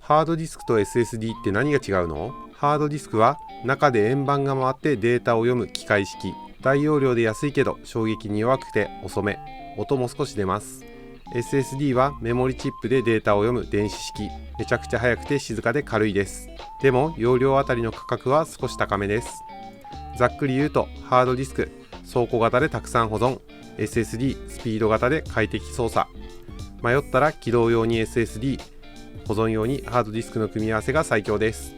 ハードディスクと SSD って何が違うの？ハードディスクは中で円盤が回ってデータを読む機械式。大容量で安いけど衝撃に弱くて遅め。音も少し出ます。SSD はメモリチップでデータを読む電子式。めちゃくちゃ速くて静かで軽いです。でも容量あたりの価格は少し高めです。ざっくり言うと、ハードディスク倉庫型でたくさん保存、 SSD スピード型で快適操作。迷ったら起動用に SSD、保存用にハードディスクの組み合わせが最強です。